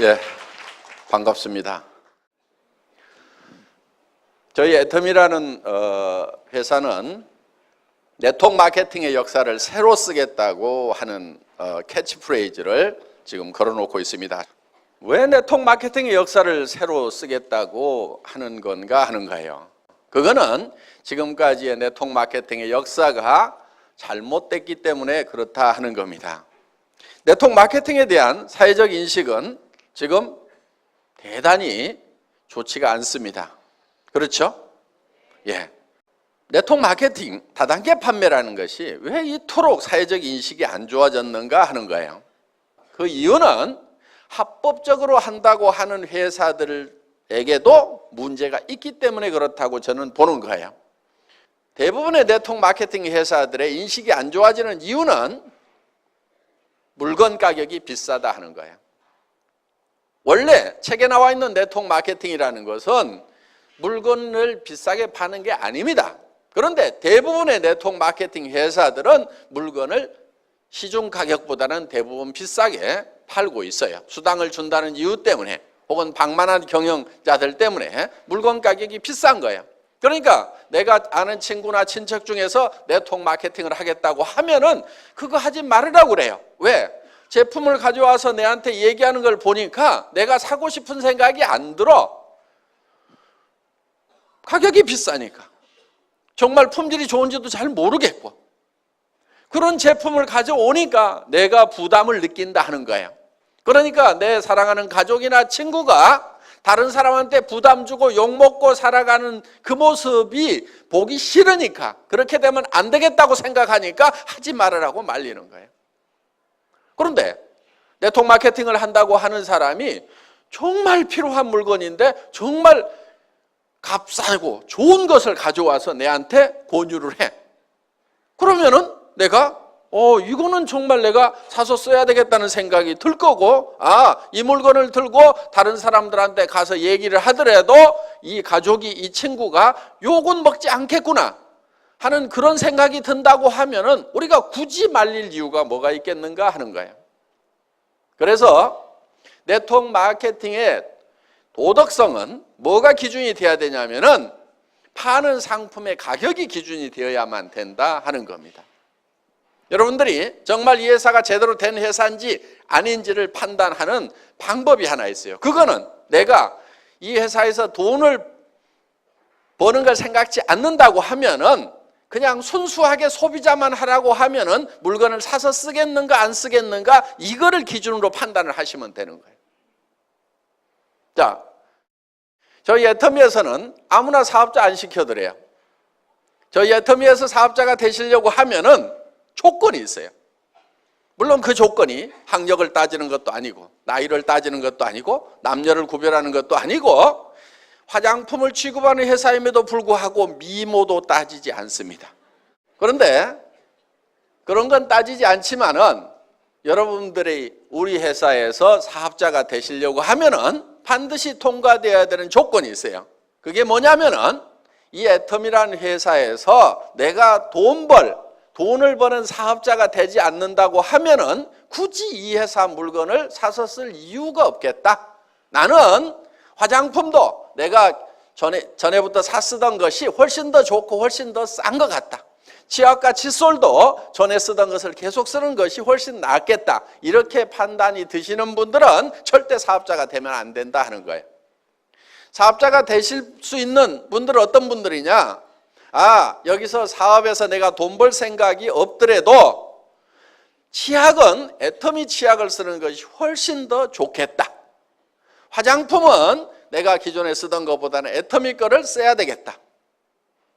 예, 반갑습니다. 저희 애텀이라는 회사는 네트워크 마케팅의 역사를 새로 쓰겠다고 하는 캐치프레이즈를 지금 걸어놓고 있습니다. 왜 네트워크 마케팅의 역사를 새로 쓰겠다고 하는 건가 하는 거예요. 그거는 지금까지의 네트워크 마케팅의 역사가 잘못됐기 때문에 그렇다 하는 겁니다. 네트워크 마케팅에 대한 사회적 인식은 지금 대단히 좋지가 않습니다. 그렇죠? 예. 네트워크 마케팅, 다단계 판매라는 것이 왜 이토록 사회적 인식이 안 좋아졌는가 하는 거예요. 그 이유는 합법적으로 한다고 하는 회사들에게도 문제가 있기 때문에 그렇다고 저는 보는 거예요. 대부분의 네트워크 마케팅 회사들의 인식이 안 좋아지는 이유는 물건 가격이 비싸다 하는 거예요. 원래 책에 나와 있는 네트워크 마케팅이라는 것은 물건을 비싸게 파는 게 아닙니다. 그런데 대부분의 네트워크 마케팅 회사들은 물건을 시중 가격보다는 대부분 비싸게 팔고 있어요. 수당을 준다는 이유 때문에 혹은 방만한 경영자들 때문에 물건 가격이 비싼 거예요. 그러니까 내가 아는 친구나 친척 중에서 네트워크 마케팅을 하겠다고 하면은 그거 하지 말으라고 그래요. 왜? 제품을 가져와서 내한테 얘기하는 걸 보니까 내가 사고 싶은 생각이 안 들어. 가격이 비싸니까. 정말 품질이 좋은지도 잘 모르겠고. 그런 제품을 가져오니까 내가 부담을 느낀다 하는 거예요. 그러니까 내 사랑하는 가족이나 친구가 다른 사람한테 부담 주고 욕먹고 살아가는 그 모습이 보기 싫으니까, 그렇게 되면 안 되겠다고 생각하니까 하지 말으라고 말리는 거예요. 그런데 네트워크 마케팅을 한다고 하는 사람이 정말 필요한 물건인데 정말 값싸고 좋은 것을 가져와서 내한테 권유를 해. 그러면은 내가 이거는 정말 내가 사서 써야 되겠다는 생각이 들 거고, 이 물건을 들고 다른 사람들한테 가서 얘기를 하더라도 이 가족이, 이 친구가 욕은 먹지 않겠구나 하는 그런 생각이 든다고 하면은 우리가 굳이 말릴 이유가 뭐가 있겠는가 하는 거예요. 그래서 네트워크 마케팅의 도덕성은 뭐가 기준이 되어야 되냐면은 파는 상품의 가격이 기준이 되어야만 된다 하는 겁니다. 여러분들이 정말 이 회사가 제대로 된 회사인지 아닌지를 판단하는 방법이 하나 있어요. 그거는 내가 이 회사에서 돈을 버는 걸 생각지 않는다고 하면은 그냥 순수하게 소비자만 하라고 하면은 물건을 사서 쓰겠는가 안 쓰겠는가 이거를 기준으로 판단을 하시면 되는 거예요. 자, 저희 애터미에서는 아무나 사업자 안 시켜드려요. 저희 애터미에서 사업자가 되시려고 하면은 조건이 있어요. 물론 그 조건이 학력을 따지는 것도 아니고 나이를 따지는 것도 아니고 남녀를 구별하는 것도 아니고 화장품을 취급하는 회사임에도 불구하고 미모도 따지지 않습니다. 그런데 그런 건 따지지 않지만은 여러분들이 우리 회사에서 사업자가 되시려고 하면은 반드시 통과되어야 되는 조건이 있어요. 그게 뭐냐면은 이 애텀이라는 회사에서 내가 돈을 버는 사업자가 되지 않는다고 하면은 굳이 이 회사 물건을 사서 쓸 이유가 없겠다. 나는 화장품도 내가 전에부터 샀던 것이 훨씬 더 좋고 훨씬 더 싼 것 같다. 치약과 칫솔도 전에 쓰던 것을 계속 쓰는 것이 훨씬 낫겠다. 이렇게 판단이 드시는 분들은 절대 사업자가 되면 안 된다 하는 거예요. 사업자가 되실 수 있는 분들은 어떤 분들이냐? 여기서 사업에서 내가 돈 벌 생각이 없더라도 치약은 애터미 치약을 쓰는 것이 훨씬 더 좋겠다. 화장품은 내가 기존에 쓰던 것보다는 애터미 거를 써야 되겠다.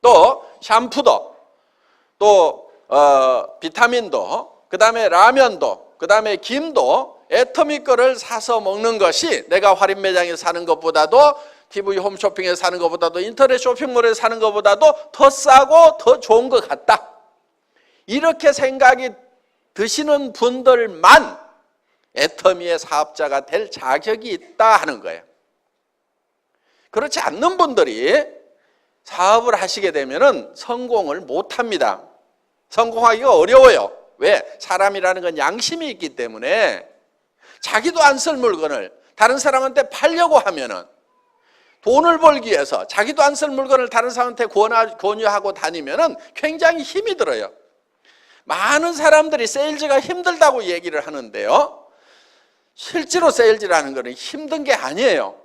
또 샴푸도, 또 비타민도, 그 다음에 라면도, 그 다음에 김도 애터미 거를 사서 먹는 것이 내가 할인 매장에서 사는 것보다도 TV 홈쇼핑에서 사는 것보다도 인터넷 쇼핑몰에서 사는 것보다도 더 싸고 더 좋은 것 같다. 이렇게 생각이 드시는 분들만 애터미의 사업자가 될 자격이 있다 하는 거예요. 그렇지 않는 분들이 사업을 하시게 되면 성공을 못합니다. 성공하기가 어려워요. 왜? 사람이라는 건 양심이 있기 때문에 자기도 안 쓸 물건을 다른 사람한테 팔려고 하면은 돈을 벌기 위해서 자기도 안 쓸 물건을 다른 사람한테 권유하고 다니면은 굉장히 힘이 들어요. 많은 사람들이 세일즈가 힘들다고 얘기를 하는데요. 실제로 세일즈라는 것은 힘든 게 아니에요.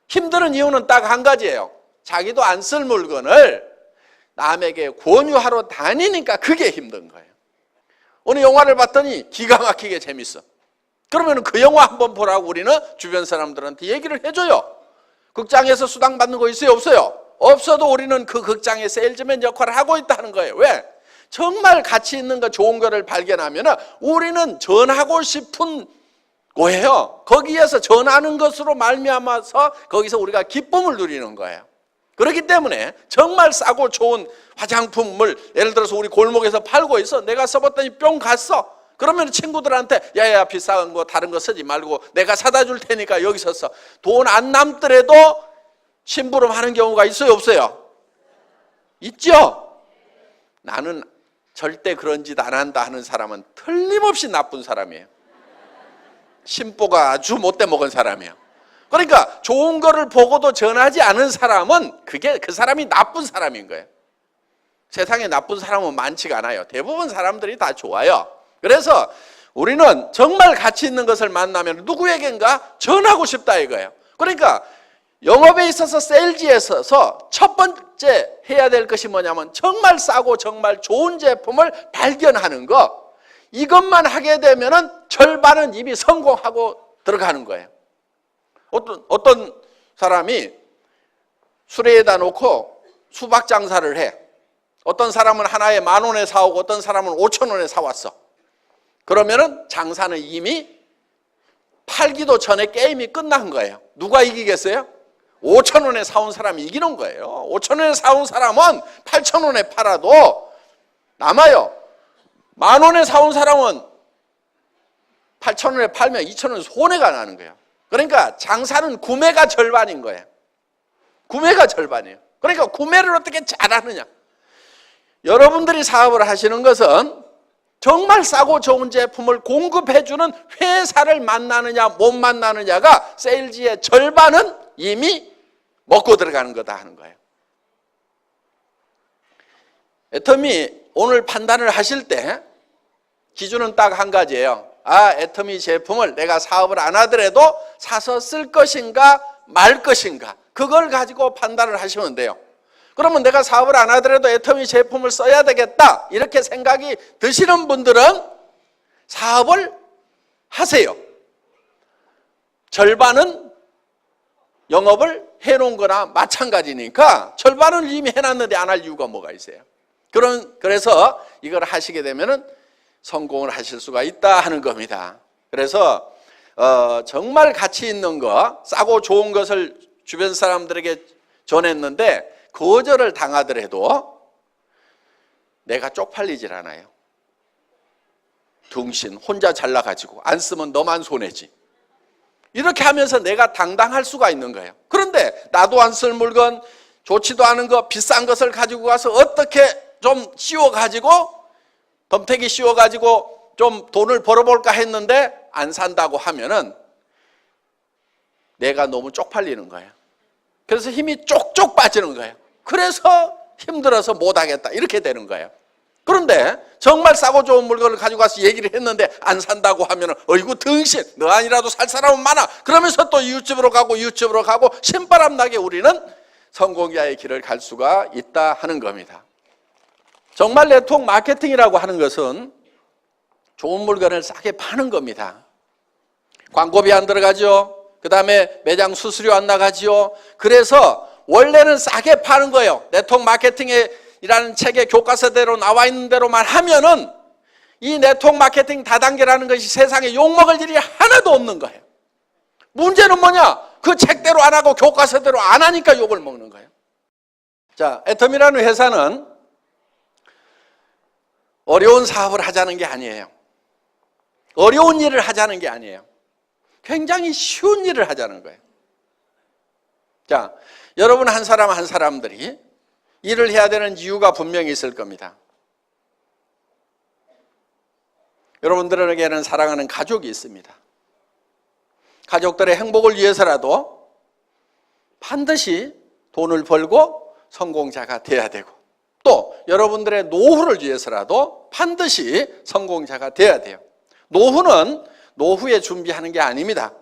힘든 이유는 딱 한 가지예요. 자기도 안 쓸 물건을 남에게 권유하러 다니니까 그게 힘든 거예요. 어느 영화를 봤더니 기가 막히게 재밌어. 그러면 그 영화 한번 보라고 우리는 주변 사람들한테 얘기를 해줘요. 극장에서 수당 받는 거 있어요? 없어요? 없어도 우리는 그 극장의 세일즈맨 역할을 하고 있다는 거예요. 왜? 정말 가치 있는 거 좋은 거를 발견하면 우리는 전하고 싶은 거예요. 거기에서 전하는 것으로 말미암아서 거기서 우리가 기쁨을 누리는 거예요. 그렇기 때문에 정말 싸고 좋은 화장품을 예를 들어서 우리 골목에서 팔고 있어. 내가 써봤더니 뿅 갔어. 그러면 친구들한테 야야 비싼 거 다른 거 쓰지 말고 내가 사다 줄 테니까 여기서 써. 돈 안 남더라도 심부름하는 경우가 있어요? 없어요? 있죠? 나는 절대 그런 짓 안 한다 하는 사람은 틀림없이 나쁜 사람이에요. 심보가 아주 못돼 먹은 사람이에요. 그러니까 좋은 거를 보고도 전하지 않은 사람은 그 사람이 나쁜 사람인 거예요. 세상에 나쁜 사람은 많지가 않아요. 대부분 사람들이 다 좋아요. 그래서 우리는 정말 가치 있는 것을 만나면 누구에겐가 전하고 싶다 이거예요. 그러니까 영업에 있어서 세일즈에 있어서 첫 번째 해야 될 것이 뭐냐면 정말 싸고 정말 좋은 제품을 발견하는 것. 이것만 하게 되면은 절반은 이미 성공하고 들어가는 거예요. 어떤 사람이 수레에다 놓고 수박 장사를 해. 어떤 사람은 하나에 10,000원에 사오고 어떤 사람은 5,000원에 사왔어. 그러면은 장사는 이미 팔기도 전에 게임이 끝난 거예요. 누가 이기겠어요? 5,000원에 사온 사람이 이기는 거예요. 5,000원에 사온 사람은 8,000원에 팔아도 남아요. 10,000원에 사온 사람은 8,000원에 팔면 2,000원 손해가 나는 거예요. 그러니까 장사는 구매가 절반인 거예요. 구매가 절반이에요. 그러니까 구매를 어떻게 잘하느냐. 여러분들이 사업을 하시는 것은 정말 싸고 좋은 제품을 공급해주는 회사를 만나느냐 못 만나느냐가 세일즈의 절반은 이미 먹고 들어가는 거다 하는 거예요. 애터미 오늘 판단을 하실 때 기준은 딱 한 가지예요. 애터미 제품을 내가 사업을 안 하더라도 사서 쓸 것인가 말 것인가 그걸 가지고 판단을 하시면 돼요. 그러면 내가 사업을 안 하더라도 애터미 제품을 써야 되겠다 이렇게 생각이 드시는 분들은 사업을 하세요. 절반은 영업을 해놓은 거나 마찬가지니까 절반을 이미 해놨는데 안 할 이유가 뭐가 있어요. 그래서 이걸 하시게 되면은 성공을 하실 수가 있다 하는 겁니다. 그래서 정말 가치 있는 거 싸고 좋은 것을 주변 사람들에게 전했는데 거절을 당하더라도 내가 쪽팔리질 않아요. 둥신 혼자 잘나가지고 안 쓰면 너만 손해지. 이렇게 하면서 내가 당당할 수가 있는 거예요. 그런데 나도 안 쓸 물건 좋지도 않은 거 비싼 것을 가지고 가서 어떻게 좀 씌워가지고 덤태기 씌워가지고 좀 돈을 벌어볼까 했는데 안 산다고 하면은 내가 너무 쪽팔리는 거예요. 그래서 힘이 쪽쪽 빠지는 거예요. 그래서 힘들어서 못하겠다 이렇게 되는 거예요. 그런데 정말 싸고 좋은 물건을 가지고 가서 얘기를 했는데 안 산다고 하면은 어이구 등신 너 아니라도 살 사람은 많아. 그러면서 또 이웃집으로 가고 신바람 나게 우리는 성공자의 길을 갈 수가 있다 하는 겁니다. 정말 네트워크 마케팅이라고 하는 것은 좋은 물건을 싸게 파는 겁니다. 광고비 안 들어가죠. 그 다음에 매장 수수료 안 나가지요. 그래서 원래는 싸게 파는 거예요. 네트워크 마케팅이라는 책의 교과서대로 나와 있는 대로만 하면은 이 네트워크 마케팅 다단계라는 것이 세상에 욕먹을 일이 하나도 없는 거예요. 문제는 뭐냐? 그 책대로 안 하고 교과서대로 안 하니까 욕을 먹는 거예요. 자, 애텀이라는 회사는 어려운 사업을 하자는 게 아니에요. 어려운 일을 하자는 게 아니에요. 굉장히 쉬운 일을 하자는 거예요. 자, 여러분 한 사람 한 사람들이 일을 해야 되는 이유가 분명히 있을 겁니다. 여러분들에게는 사랑하는 가족이 있습니다. 가족들의 행복을 위해서라도 반드시 돈을 벌고 성공자가 돼야 되고, 또 여러분들의 노후를 위해서라도 반드시 성공자가 돼야 돼요. 노후는 노후에 준비하는 게 아닙니다.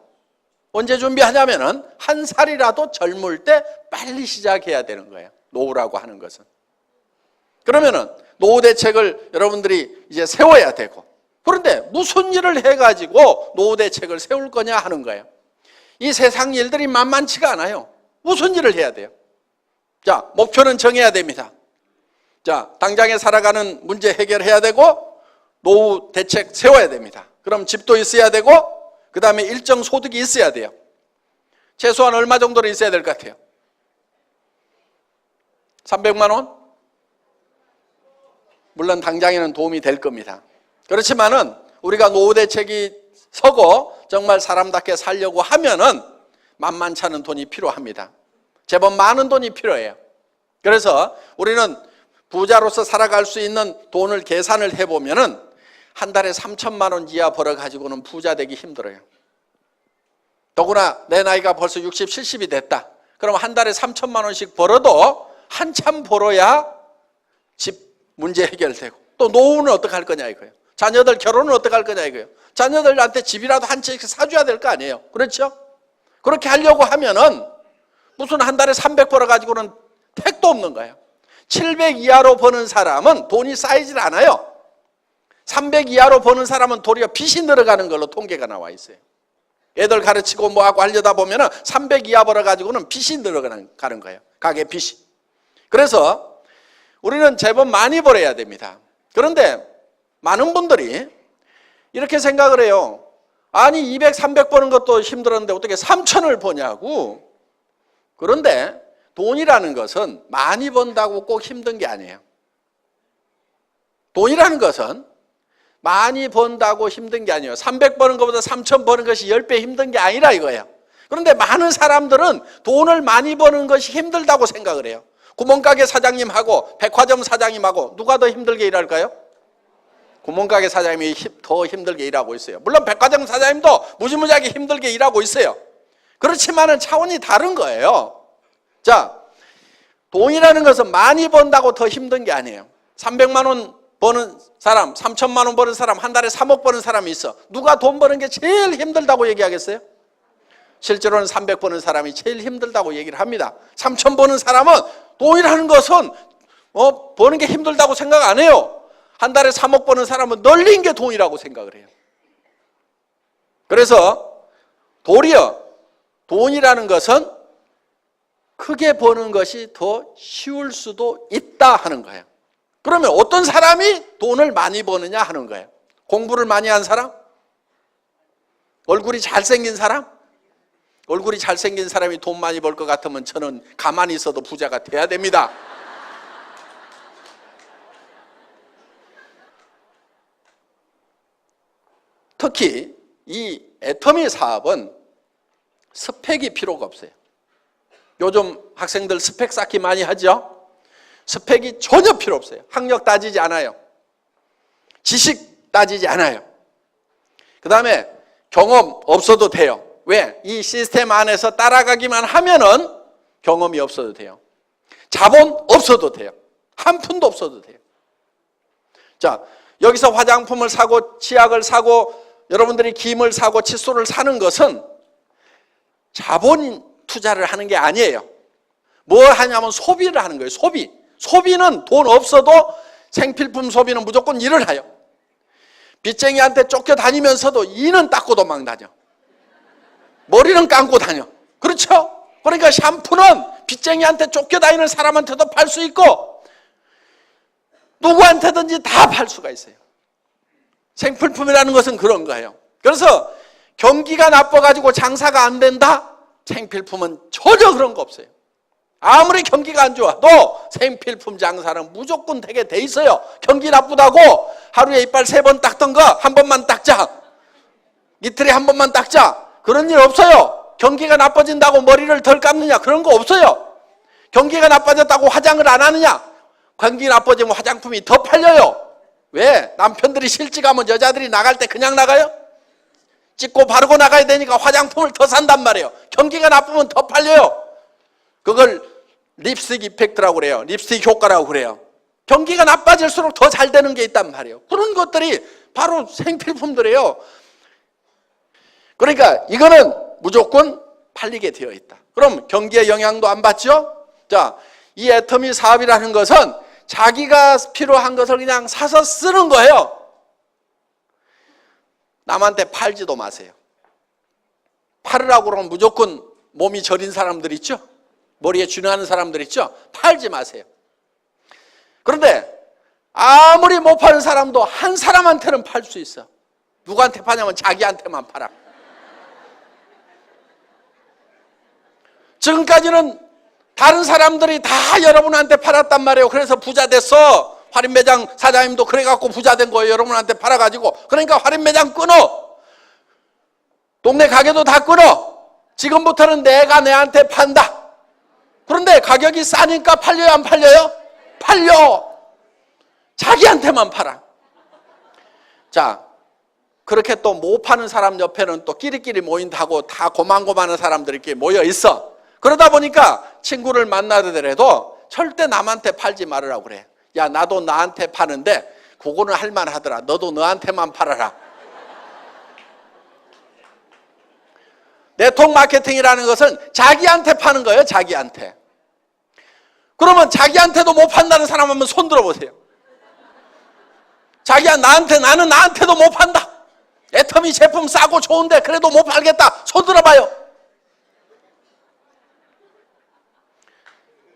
언제 준비하냐면은 한 살이라도 젊을 때 빨리 시작해야 되는 거예요. 노후라고 하는 것은. 그러면은 노후 대책을 여러분들이 이제 세워야 되고, 그런데 무슨 일을 해가지고 노후 대책을 세울 거냐 하는 거예요. 이 세상 일들이 만만치가 않아요. 무슨 일을 해야 돼요? 자, 목표는 정해야 됩니다. 자, 당장에 살아가는 문제 해결해야 되고, 노후 대책 세워야 됩니다. 그럼 집도 있어야 되고, 그 다음에 일정 소득이 있어야 돼요. 최소한 얼마 정도는 있어야 될 것 같아요? 300만 원? 물론 당장에는 도움이 될 겁니다. 그렇지만은 우리가 노후 대책이 서고 정말 사람답게 살려고 하면은 만만치 않은 돈이 필요합니다. 제법 많은 돈이 필요해요. 그래서 우리는 부자로서 살아갈 수 있는 돈을 계산을 해보면은 한 달에 3천만 원 이하 벌어가지고는 부자 되기 힘들어요. 더구나 내 나이가 벌써 60, 70이 됐다. 그럼 한 달에 3천만 원씩 벌어도 한참 벌어야 집 문제 해결되고, 또 노후는 어떻게 할 거냐 이거예요. 자녀들 결혼은 어떻게 할 거냐 이거예요. 자녀들한테 집이라도 한 채 사줘야 될 거 아니에요. 그렇죠? 그렇게 하려고 하면은 무슨 한 달에 300 벌어가지고는 택도 없는 거예요. 700 이하로 버는 사람은 돈이 쌓이질 않아요. 300 이하로 버는 사람은 도리어 빚이 늘어가는 걸로 통계가 나와 있어요. 애들 가르치고 뭐하고 하려다 보면은 300 이하 벌어가지고는 빚이 늘어가는 거예요. 가계 빚이. 그래서 우리는 제법 많이 벌어야 됩니다. 그런데 많은 분들이 이렇게 생각을 해요. 아니 200, 300 버는 것도 힘들었는데 어떻게 3천을 버냐고. 그런데 돈이라는 것은 많이 번다고 꼭 힘든 게 아니에요. 돈이라는 것은 많이 번다고 힘든 게 아니에요. 300 버는 것보다 3천 버는 것이 10배 힘든 게 아니라 이거예요. 그런데 많은 사람들은 돈을 많이 버는 것이 힘들다고 생각을 해요. 구멍가게 사장님하고 백화점 사장님하고 누가 더 힘들게 일할까요? 구멍가게 사장님이 더 힘들게 일하고 있어요. 물론 백화점 사장님도 무지무지하게 힘들게 일하고 있어요. 그렇지만은 차원이 다른 거예요. 자, 돈이라는 것은 많이 번다고 더 힘든 게 아니에요. 300만 원 버는 사람, 3천만 원 버는 사람, 한 달에 3억 버는 사람이 있어. 누가 돈 버는 게 제일 힘들다고 얘기하겠어요? 실제로는 300 버는 사람이 제일 힘들다고 얘기를 합니다. 3천 버는 사람은 돈이라는 것은 버는 게 힘들다고 생각 안 해요. 한 달에 3억 버는 사람은 널린 게 돈이라고 생각을 해요. 그래서 도리어 돈이라는 것은 크게 버는 것이 더 쉬울 수도 있다 하는 거예요. 그러면 어떤 사람이 돈을 많이 버느냐 하는 거예요. 공부를 많이 한 사람? 얼굴이 잘생긴 사람? 얼굴이 잘생긴 사람이 돈 많이 벌 것 같으면 저는 가만히 있어도 부자가 돼야 됩니다. 특히 이 애터미 사업은 스펙이 필요가 없어요. 요즘 학생들 스펙 쌓기 많이 하죠? 스펙이 전혀 필요 없어요. 학력 따지지 않아요. 지식 따지지 않아요. 그 다음에 경험 없어도 돼요. 왜? 이 시스템 안에서 따라가기만 하면은 경험이 없어도 돼요. 자본 없어도 돼요. 한 푼도 없어도 돼요. 자, 여기서 화장품을 사고 치약을 사고 여러분들이 김을 사고 칫솔을 사는 것은 자본 투자를 하는 게 아니에요. 뭘 하냐면 소비를 하는 거예요. 소비. 소비는 돈 없어도 생필품 소비는 무조건 일을 해요. 빚쟁이한테 쫓겨다니면서도 이는 닦고 도망 다녀. 머리는 감고 다녀. 그렇죠? 그러니까 샴푸는 빚쟁이한테 쫓겨다니는 사람한테도 팔 수 있고 누구한테든지 다 팔 수가 있어요. 생필품이라는 것은 그런 거예요. 그래서 경기가 나빠가지고 장사가 안 된다? 생필품은 전혀 그런 거 없어요. 아무리 경기가 안 좋아도 생필품 장사는 무조건 되게 돼 있어요. 경기 나쁘다고 하루에 이빨 3번 닦던 거 한 번만 닦자. 이틀에 한 번만 닦자. 그런 일 없어요. 경기가 나빠진다고 머리를 덜 감느냐? 그런 거 없어요. 경기가 나빠졌다고 화장을 안 하느냐? 경기 나빠지면 화장품이 더 팔려요. 왜? 남편들이 실직하면 여자들이 나갈 때 그냥 나가요? 찍고 바르고 나가야 되니까 화장품을 더 산단 말이에요. 경기가 나쁘면 더 팔려요. 그걸 립스틱 이펙트라고 그래요. 립스틱 효과라고 그래요. 경기가 나빠질수록 더 잘 되는 게 있단 말이에요. 그런 것들이 바로 생필품들이에요. 그러니까 이거는 무조건 팔리게 되어 있다. 그럼 경기에 영향도 안 받죠? 자, 이 애터미 사업이라는 것은 자기가 필요한 것을 그냥 사서 쓰는 거예요. 남한테 팔지도 마세요. 팔으라고 그러면 무조건 몸이 저린 사람들 있죠? 머리에 쥐나는 사람들 있죠? 팔지 마세요. 그런데 아무리 못 파는 사람도 한 사람한테는 팔 수 있어. 누구한테 파냐면 자기한테만 팔아. 지금까지는 다른 사람들이 다 여러분한테 팔았단 말이에요. 그래서 부자 됐어. 할인매장 사장님도 그래갖고 부자 된 거예요. 여러분한테 팔아가지고. 그러니까 할인매장 끊어. 동네 가게도 다 끊어. 지금부터는 내가 내한테 판다. 그런데 가격이 싸니까 팔려요, 안 팔려요? 팔려. 자기한테만 팔아. 자, 그렇게 또 못 파는 사람 옆에는 또 끼리끼리 모인다고 다 고만고만한 사람들이 이렇게 모여 있어. 그러다 보니까 친구를 만나더라도 절대 남한테 팔지 말으라고 그래. 야, 나도 나한테 파는데 그거는 할만하더라. 너도 너한테만 팔아라. 네트워크 마케팅이라는 것은 자기한테 파는 거예요. 자기한테. 그러면 자기한테도 못 판다는 사람 한번 손 들어보세요. 자기야, 나는 나한테도 못 판다. 애터미 제품 싸고 좋은데 그래도 못 팔겠다. 손 들어봐요.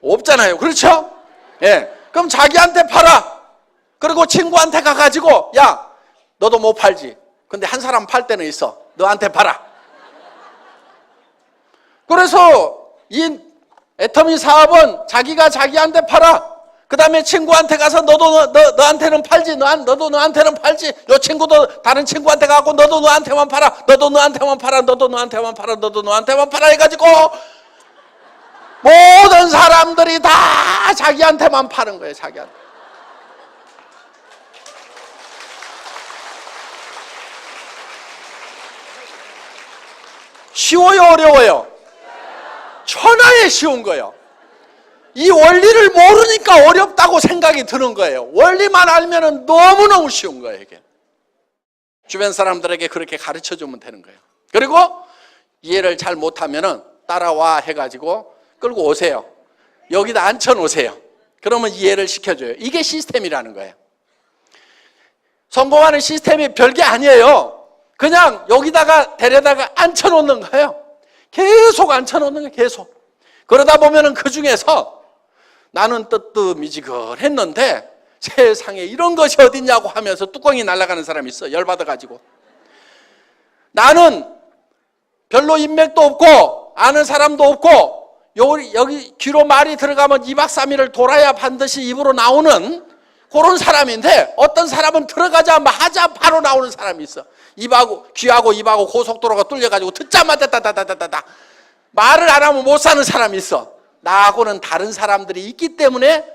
없잖아요. 그렇죠? 예. 그럼 자기한테 팔아. 그리고 친구한테 가가지고, 야, 너도 못 팔지. 근데 한 사람 팔 때는 있어. 너한테 팔아. 그래서 이 애터미 사업은 자기가 자기한테 팔아. 그 다음에 친구한테 가서 너한테는 팔지. 너도 너한테는 팔지. 요 친구도 다른 친구한테 가고 너도 너한테만 팔아. 너도 너한테만 팔아. 너도 너한테만 팔아. 너도 너한테만 팔아 해가지고 모든 사람들이 다 자기한테만 파는 거예요. 자기한테. 쉬워요, 어려워요? 천하에 쉬운 거예요. 이 원리를 모르니까 어렵다고 생각이 드는 거예요. 원리만 알면 너무너무 쉬운 거예요, 이게. 주변 사람들에게 그렇게 가르쳐 주면 되는 거예요. 그리고 이해를 잘 못하면 따라와 해가지고 끌고 오세요. 여기다 앉혀놓으세요. 그러면 이해를 시켜줘요. 이게 시스템이라는 거예요. 성공하는 시스템이 별게 아니에요. 그냥 여기다가 데려다가 앉혀놓는 거예요. 계속 앉혀놓는 거예요. 계속. 그러다 보면 그 중에서 나는 뜨뜻미지근했는데 세상에 이런 것이 어딨냐고 하면서 뚜껑이 날아가는 사람이 있어. 열받아가지고. 나는 별로 인맥도 없고 아는 사람도 없고 여기 귀로 말이 들어가면 2박 3일을 돌아야 반드시 입으로 나오는 그런 사람인데 어떤 사람은 들어가자마자 바로 나오는 사람이 있어. 귀하고 입하고 고속도로가 뚫려가지고 듣자마자 따다다다다다 말을 안 하면 못 사는 사람이 있어. 나하고는 다른 사람들이 있기 때문에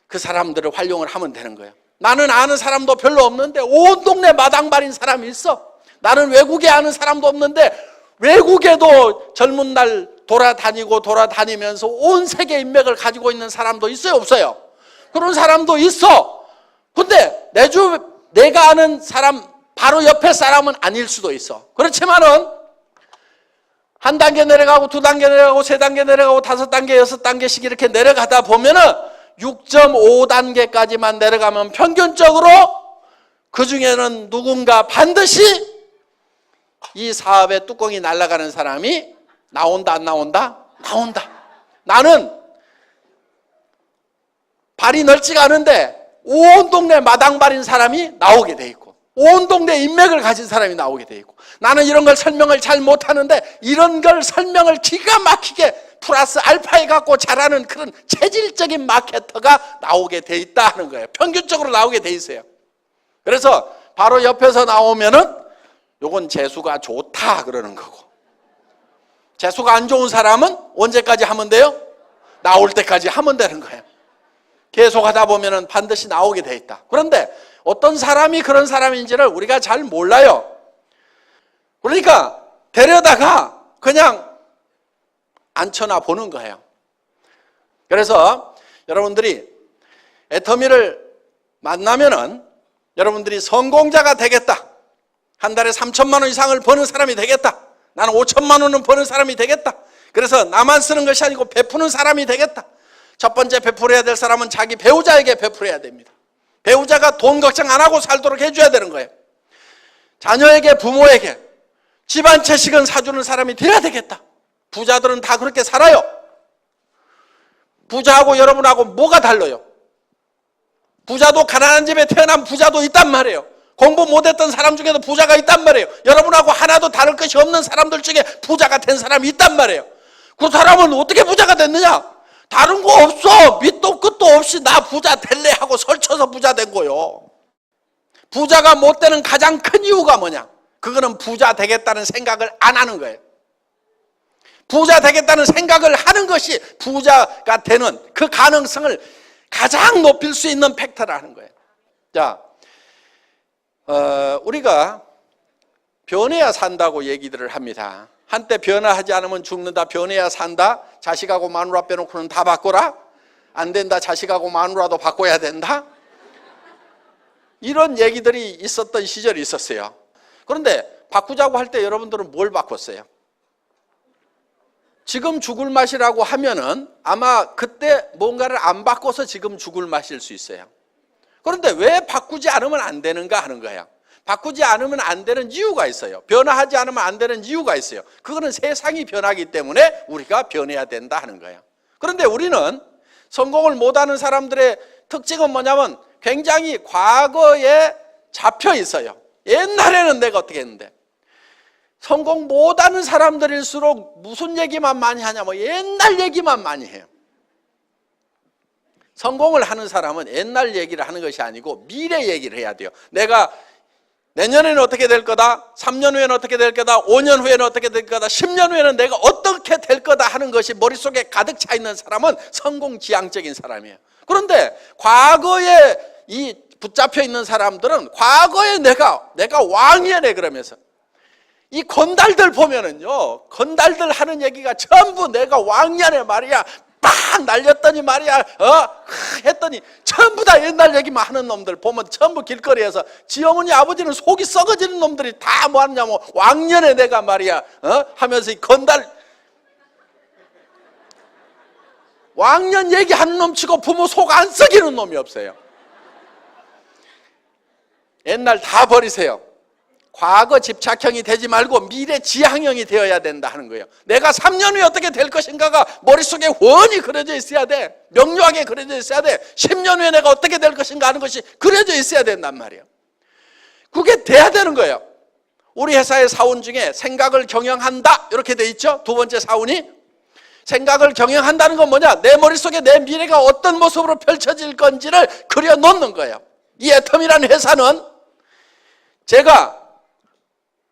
그 사람들을 활용을 하면 되는 거예요. 나는 아는 사람도 별로 없는데 온 동네 마당발인 사람이 있어. 나는 외국에 아는 사람도 없는데 외국에도 젊은 날 돌아다니면서 온 세계 인맥을 가지고 있는 사람도 있어요, 없어요? 그런 사람도 있어. 근데 내가 아는 사람 바로 옆에 사람은 아닐 수도 있어. 그렇지만은 한 단계 내려가고 두 단계 내려가고 세 단계 내려가고 다섯 단계 여섯 단계씩 이렇게 내려가다 보면은 6.5단계까지만 내려가면 평균적으로 그 중에는 누군가 반드시 이 사업의 뚜껑이 날아가는 사람이 나온다, 안 나온다? 나온다. 나는 발이 넓지가 않은데 온 동네 마당발인 사람이 나오게 돼 있고 온 동네 인맥을 가진 사람이 나오게 돼 있고 나는 이런 걸 설명을 잘 못하는데 이런 걸 설명을 기가 막히게 플러스 알파에 갖고 잘하는 그런 체질적인 마케터가 나오게 돼 있다 하는 거예요. 평균적으로 나오게 돼 있어요. 그래서 바로 옆에서 나오면은 요건 재수가 좋다 그러는 거고 재수가 안 좋은 사람은 언제까지 하면 돼요? 나올 때까지 하면 되는 거예요. 계속 하다 보면은 반드시 나오게 돼 있다. 그런데 어떤 사람이 그런 사람인지를 우리가 잘 몰라요. 그러니까 데려다가 그냥 앉혀놔 보는 거예요. 그래서 여러분들이 애터미를 만나면은 여러분들이 성공자가 되겠다. 한 달에 3천만 원 이상을 버는 사람이 되겠다. 나는 5천만 원은 버는 사람이 되겠다. 그래서 나만 쓰는 것이 아니고 베푸는 사람이 되겠다. 첫 번째 베풀어야 될 사람은 자기 배우자에게 베풀어야 됩니다. 배우자가 돈 걱정 안 하고 살도록 해줘야 되는 거예요. 자녀에게, 부모에게 집 한 채씩은 사주는 사람이 돼야 되겠다. 부자들은 다 그렇게 살아요. 부자하고 여러분하고 뭐가 달라요? 부자도 가난한 집에 태어난 부자도 있단 말이에요. 공부 못했던 사람 중에도 부자가 있단 말이에요. 여러분하고 하나도 다를 것이 없는 사람들 중에 부자가 된 사람이 있단 말이에요. 그 사람은 어떻게 부자가 됐느냐? 다른 거 없어. 밑도 끝도 없이 나 부자 될래 하고 설쳐서 부자 된 거요. 부자가 못 되는 가장 큰 이유가 뭐냐? 그거는 부자 되겠다는 생각을 안 하는 거예요. 부자 되겠다는 생각을 하는 것이 부자가 되는 그 가능성을 가장 높일 수 있는 팩터라는 거예요. 자, 우리가 변해야 산다고 얘기들을 합니다. 한때 변화하지 않으면 죽는다, 변해야 산다, 자식하고 마누라 빼놓고는 다 바꿔라, 안 된다, 자식하고 마누라도 바꿔야 된다, 이런 얘기들이 있었던 시절이 있었어요. 그런데 바꾸자고 할 때 여러분들은 뭘 바꿨어요? 지금 죽을 맛이라고 하면은 아마 그때 뭔가를 안 바꿔서 지금 죽을 맛일 수 있어요. 그런데 왜 바꾸지 않으면 안 되는가 하는 거예요. 바꾸지 않으면 안 되는 이유가 있어요. 변화하지 않으면 안 되는 이유가 있어요. 그거는 세상이 변하기 때문에 우리가 변해야 된다 하는 거예요. 그런데 우리는 성공을 못하는 사람들의 특징은 뭐냐면 굉장히 과거에 잡혀 있어요. 옛날에는 내가 어떻게 했는데, 성공 못하는 사람들일수록 무슨 얘기만 많이 하냐면 옛날 얘기만 많이 해요. 성공을 하는 사람은 옛날 얘기를 하는 것이 아니고 미래 얘기를 해야 돼요. 내가 내년에는 어떻게 될 거다, 3년 후에는 어떻게 될 거다, 5년 후에는 어떻게 될 거다, 10년 후에는 내가 어떻게 될 거다 하는 것이 머릿속에 가득 차 있는 사람은 성공지향적인 사람이에요. 그런데 과거에 이 붙잡혀 있는 사람들은 과거에 내가 왕이래 그러면서 이 건달들 보면은요, 건달들 하는 얘기가 전부 내가 왕년에 말이야, 빡 날렸더니 말이야, 했더니 전부 다 옛날 얘기만 하는 놈들 보면 전부 길거리에서 지 어머니 아버지는 속이 썩어지는 놈들이 다 뭐 하느냐면 왕년에 내가 말이야, 하면서 이 건달, 왕년 얘기하는 놈 치고 부모 속 안 썩이는 놈이 없어요. 옛날 다 버리세요. 과거 집착형이 되지 말고 미래 지향형이 되어야 된다 하는 거예요. 내가 3년 후에 어떻게 될 것인가가 머릿속에 훤히 그려져 있어야 돼. 명료하게 그려져 있어야 돼. 10년 후에 내가 어떻게 될 것인가 하는 것이 그려져 있어야 된단 말이에요. 그게 돼야 되는 거예요. 우리 회사의 사원 중에 생각을 경영한다 이렇게 돼 있죠. 두 번째 사원이 생각을 경영한다는 건 뭐냐? 내 머릿속에 내 미래가 어떤 모습으로 펼쳐질 건지를 그려놓는 거예요. 이 애텀이라는 회사는 제가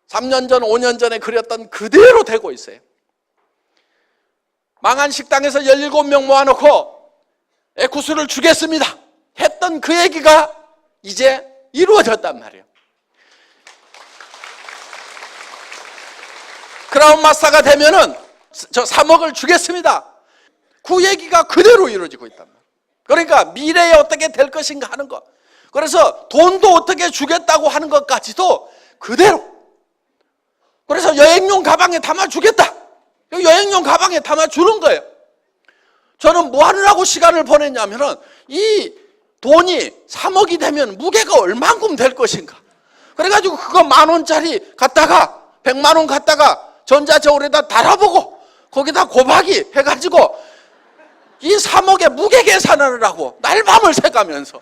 3년 전, 5년 전에 그렸던 그대로 되고 있어요. 망한 식당에서 17명 모아놓고 에쿠스를 주겠습니다 했던 그 얘기가 이제 이루어졌단 말이에요. 크라운 마스터가 되면은 저 3억을 주겠습니다. 그 얘기가 그대로 이루어지고 있단 말이에요. 그러니까 미래에 어떻게 될 것인가 하는 것. 그래서 돈도 어떻게 주겠다고 하는 것까지도 그대로. 그래서 여행용 가방에 담아주겠다. 여행용 가방에 담아주는 거예요. 저는 뭐 하느라고 시간을 보냈냐면은 이 돈이 3억이 되면 무게가 얼만큼 될 것인가. 그래가지고 그거 10,000원짜리 갖다가 100만 원 갖다가 전자저울에다 달아보고 거기다 곱하기 해가지고 이 3억의 무게 계산을 하고 날밤을 새가면서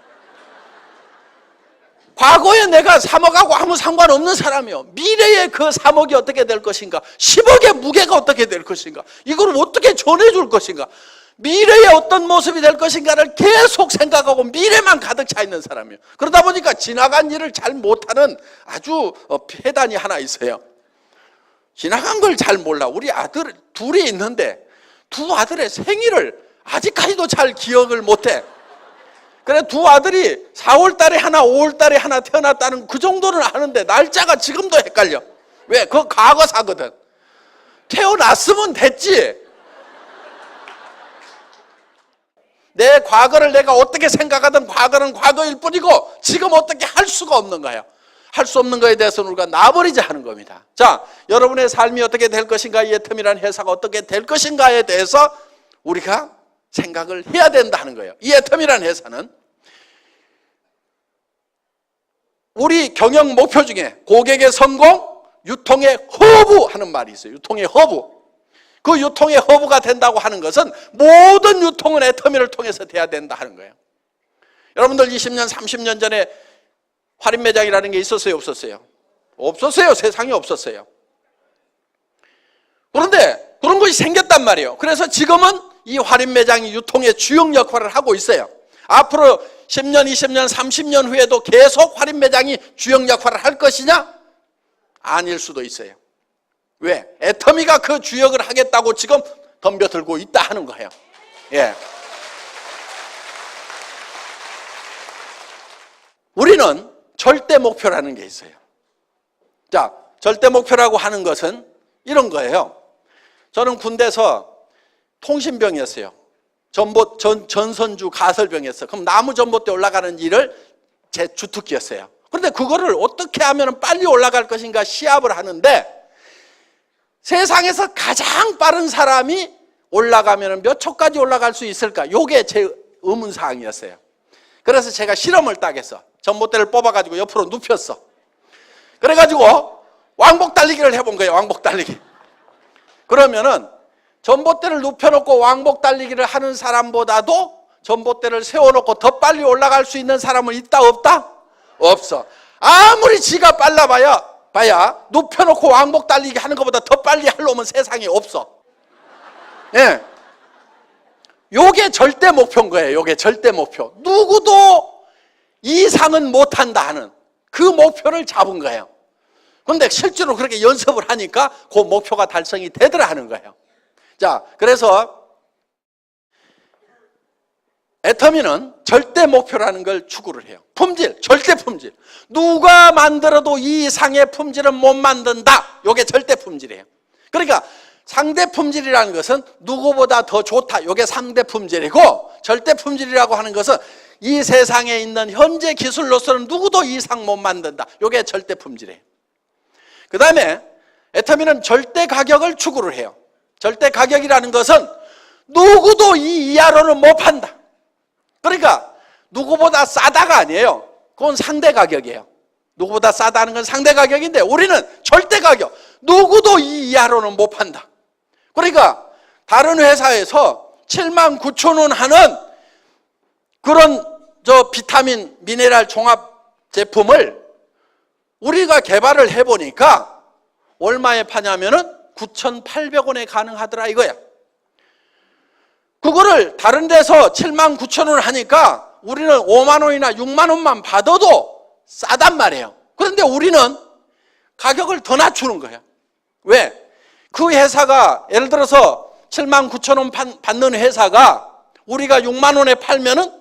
과거에 내가 3억하고 아무 상관없는 사람이요. 미래에 그 3억이 어떻게 될 것인가, 10억의 무게가 어떻게 될 것인가, 이걸 어떻게 전해줄 것인가, 미래에 어떤 모습이 될 것인가를 계속 생각하고 미래만 가득 차 있는 사람이에요. 그러다 보니까 지나간 일을 잘 못하는 아주 폐단이 하나 있어요. 지나간 걸 잘 몰라. 우리 아들 둘이 있는데 두 아들의 생일을 아직까지도 잘 기억을 못해. 그래 두 아들이 4월 달에 하나 5월 달에 하나 태어났다는 그 정도는 아는데 날짜가 지금도 헷갈려. 왜? 그거 과거사거든. 태어났으면 됐지. 내 과거를 내가 어떻게 생각하든 과거는 과거일 뿐이고 지금 어떻게 할 수가 없는 거예요. 할 수 없는 거에 대해서는 우리가 놔버리자 하는 겁니다. 자, 여러분의 삶이 어떻게 될 것인가, 이 애텀이라는 회사가 어떻게 될 것인가에 대해서 우리가 생각을 해야 된다는 거예요. 이 애텀이라는 회사는 우리 경영 목표 중에 고객의 성공, 유통의 허브 하는 말이 있어요. 유통의 허브. 그 유통의 허브가 된다고 하는 것은 모든 유통은 애터미를 통해서 돼야 된다 하는 거예요. 여러분들 20년, 30년 전에 할인 매장이라는 게 있었어요, 없었어요? 없었어요. 세상에 없었어요. 그런데 그런 것이 생겼단 말이에요. 그래서 지금은 이 할인 매장이 유통의 주역 역할을 하고 있어요. 앞으로 10년, 20년, 30년 후에도 계속 할인 매장이 주역 역할을 할 것이냐? 아닐 수도 있어요. 왜? 애터미가 그 주역을 하겠다고 지금 덤벼들고 있다 하는 거예요. 예. 우리는 절대 목표라는 게 있어요. 자, 절대 목표라고 하는 것은 이런 거예요. 저는 군대에서 통신병이었어요. 전선주 가설병이었어요. 그럼 나무 전봇대 올라가는 일을 제 주특기였어요. 그런데 그거를 어떻게 하면 빨리 올라갈 것인가 시합을 하는데 세상에서 가장 빠른 사람이 올라가면 몇 초까지 올라갈 수 있을까? 이게 제 의문사항이었어요. 그래서 제가 실험을 딱 했어. 전봇대를 뽑아가지고 옆으로 눕혔어. 그래가지고 왕복 달리기를 해본 거예요. 왕복 달리기. 그러면은 전봇대를 눕혀놓고 왕복 달리기를 하는 사람보다도 전봇대를 세워놓고 더 빨리 올라갈 수 있는 사람은 있다 없다? 없어. 아무리 지가 봐야 눕혀놓고 왕복 달리기 하는 것보다 더 빨리 할 놈은 세상에 없어. 예. 요게 절대 목표인 거예요. 요게 절대 목표. 누구도 이상은 못한다 하는 그 목표를 잡은 거예요. 그런데 실제로 그렇게 연습을 하니까 그 목표가 달성이 되더라 하는 거예요. 자, 그래서 애터미는 절대 목표라는 걸 추구를 해요. 품질, 절대 품질. 누가 만들어도 이 이상의 품질은 못 만든다. 이게 절대 품질이에요. 그러니까 상대 품질이라는 것은 누구보다 더 좋다. 이게 상대 품질이고, 절대 품질이라고 하는 것은 이 세상에 있는 현재 기술로서는 누구도 이상 못 만든다. 이게 절대 품질이에요. 그 다음에 애터미는 절대 가격을 추구를 해요. 절대 가격이라는 것은 누구도 이 이하로는 못 판다. 그러니까 누구보다 싸다가 아니에요. 그건 상대 가격이에요. 누구보다 싸다는 건 상대 가격인데 우리는 절대 가격. 누구도 이 이하로는 못 판다. 그러니까 다른 회사에서 79,000원 하는 그런 비타민 미네랄 종합 제품을 우리가 개발을 해보니까 얼마에 파냐면은 9,800원에 가능하더라 이거야. 그거를 다른 데서 79,000원 하니까 우리는 5만 원이나 6만 원만 받아도 싸단 말이에요. 그런데 우리는 가격을 더 낮추는 거야. 왜? 그 회사가 예를 들어서 79,000원 받는 회사가 우리가 6만 원에 팔면은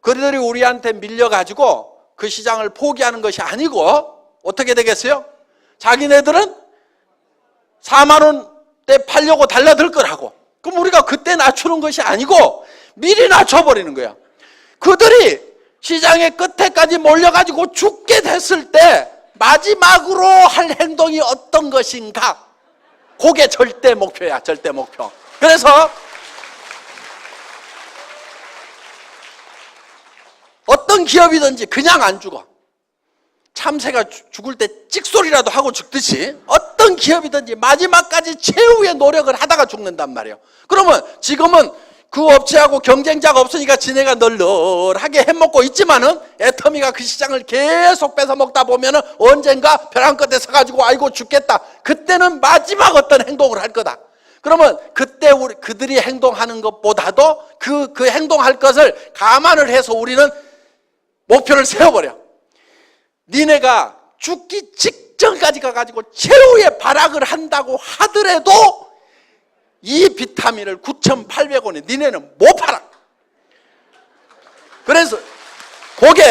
그들이 우리한테 밀려가지고 그 시장을 포기하는 것이 아니고 어떻게 되겠어요? 자기네들은 4만 원대 팔려고 달라들 거라고. 그럼 우리가 그때 낮추는 것이 아니고 미리 낮춰버리는 거야. 그들이 시장의 끝에까지 몰려가지고 죽게 됐을 때 마지막으로 할 행동이 어떤 것인가? 그게 절대 목표야, 절대 목표. 그래서 어떤 기업이든지 그냥 안 죽어. 참새가 죽을 때 찍소리라도 하고 죽듯이 어떤 기업이든지 마지막까지 최후의 노력을 하다가 죽는단 말이에요. 그러면 지금은 그 업체하고 경쟁자가 없으니까 지네가 널널하게 해먹고 있지만은 애터미가 그 시장을 계속 뺏어 먹다 보면은 언젠가 벼랑 끝에 서가지고 아이고 죽겠다. 그때는 마지막 어떤 행동을 할 거다. 그러면 그때 그들이 행동하는 것보다도 그 행동할 것을 감안을 해서 우리는 목표를 세워버려. 니네가 죽기 직전까지 가가지고 최후의 발악을 한다고 하더라도 이 비타민을 9,800원에 니네는 못 팔아. 그래서 그게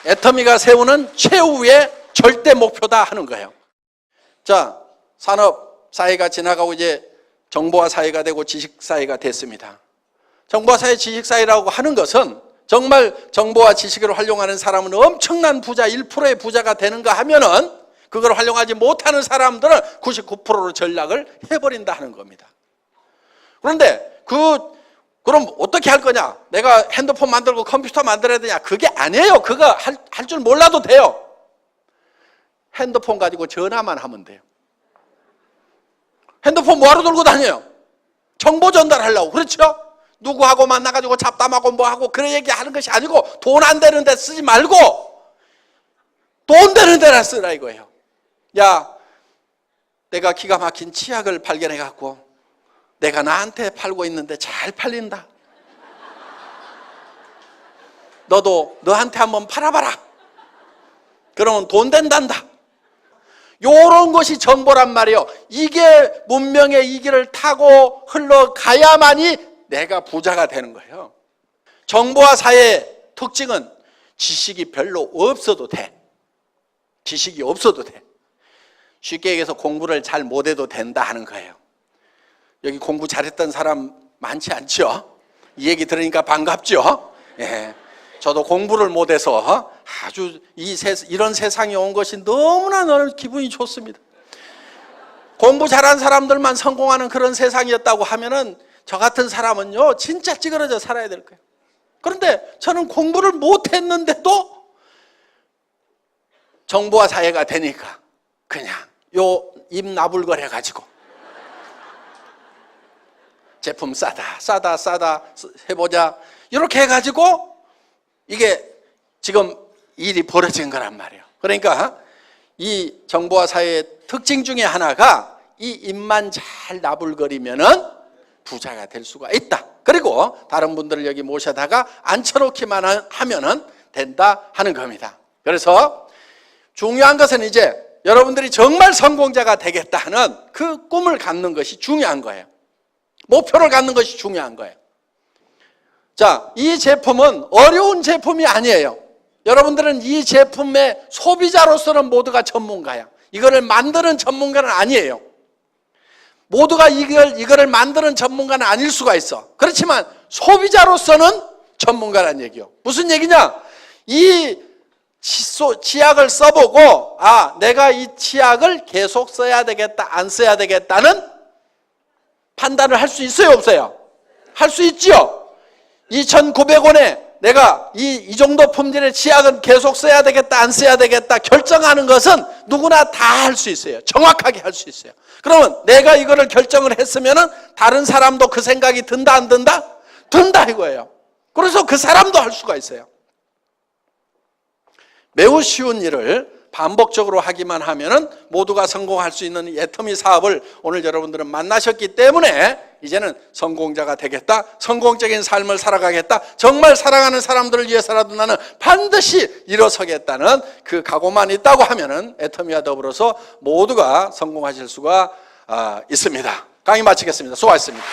애터미가 세우는 최후의 절대 목표다 하는 거예요. 자, 산업 사회가 지나가고 이제 정보화 사회가 되고 지식 사회가 됐습니다. 정보화 사회, 지식 사회라고 하는 것은 정말 정보와 지식을 활용하는 사람은 엄청난 부자, 1%의 부자가 되는가 하면은 그걸 활용하지 못하는 사람들은 99%로 전락을 해버린다 하는 겁니다. 그런데 그럼 어떻게 할 거냐? 내가 핸드폰 만들고 컴퓨터 만들어야 되냐? 그게 아니에요. 그거 할 줄 몰라도 돼요. 핸드폰 가지고 전화만 하면 돼요. 핸드폰 뭐하러 들고 다녀요? 정보 전달하려고. 그렇죠? 누구하고 만나가지고 잡담하고 뭐하고 그런 얘기하는 것이 아니고 돈 안 되는 데 쓰지 말고 돈 되는 데나 쓰라 이거예요. 야, 내가 기가 막힌 치약을 발견해갖고 내가 나한테 팔고 있는데 잘 팔린다. 너도 너한테 한번 팔아봐라. 그러면 돈 된단다. 요런 것이 정보란 말이에요. 이게 문명의 이 길을 타고 흘러가야만이 내가 부자가 되는 거예요. 정보화 사회의 특징은 지식이 별로 없어도 돼. 지식이 없어도 돼. 쉽게 얘기해서 공부를 잘 못해도 된다 하는 거예요. 여기 공부 잘했던 사람 많지 않죠? 이 얘기 들으니까 반갑죠? 예. 저도 공부를 못해서 아주 이런 세상에 온 것이 너무나 기분이 좋습니다. 공부 잘한 사람들만 성공하는 그런 세상이었다고 하면은 저 같은 사람은요 진짜 찌그러져 살아야 될 거예요. 그런데 저는 공부를 못했는데도 정보화 사회가 되니까 그냥 요 입 나불거려 가지고 제품 싸다 해보자 이렇게 해가지고 이게 지금 일이 벌어진 거란 말이에요. 그러니까 이 정보화 사회의 특징 중에 하나가 이 입만 잘 나불거리면은 부자가 될 수가 있다. 그리고 다른 분들을 여기 모셔다가 앉혀놓기만 하면은 된다 하는 겁니다. 그래서 중요한 것은 이제 여러분들이 정말 성공자가 되겠다 하는 그 꿈을 갖는 것이 중요한 거예요. 목표를 갖는 것이 중요한 거예요. 자, 이 제품은 어려운 제품이 아니에요. 여러분들은 이 제품의 소비자로서는 모두가 전문가야. 이거를 만드는 전문가는 아니에요. 모두가 이거를 만드는 전문가는 아닐 수가 있어. 그렇지만 소비자로서는 전문가라는 얘기요. 무슨 얘기냐? 이 치약을 써보고 내가 이 치약을 계속 써야 되겠다, 안 써야 되겠다는 판단을 할 수 있어요, 없어요? 할 수 있죠. 2,900원에 내가 이 정도 품질의 치약은 계속 써야 되겠다, 안 써야 되겠다 결정하는 것은 누구나 다 할 수 있어요. 정확하게 할 수 있어요. 그러면 내가 이거를 결정을 했으면은 다른 사람도 그 생각이 든다, 안 든다? 든다 이거예요. 그래서 그 사람도 할 수가 있어요. 매우 쉬운 일을 반복적으로 하기만 하면은 모두가 성공할 수 있는 애터미 사업을 오늘 여러분들은 만나셨기 때문에 이제는 성공자가 되겠다, 성공적인 삶을 살아가겠다, 정말 사랑하는 사람들을 위해서라도 나는 반드시 일어서겠다는 그 각오만 있다고 하면은 애터미와 더불어서 모두가 성공하실 수가 있습니다. 강의 마치겠습니다. 수고하셨습니다.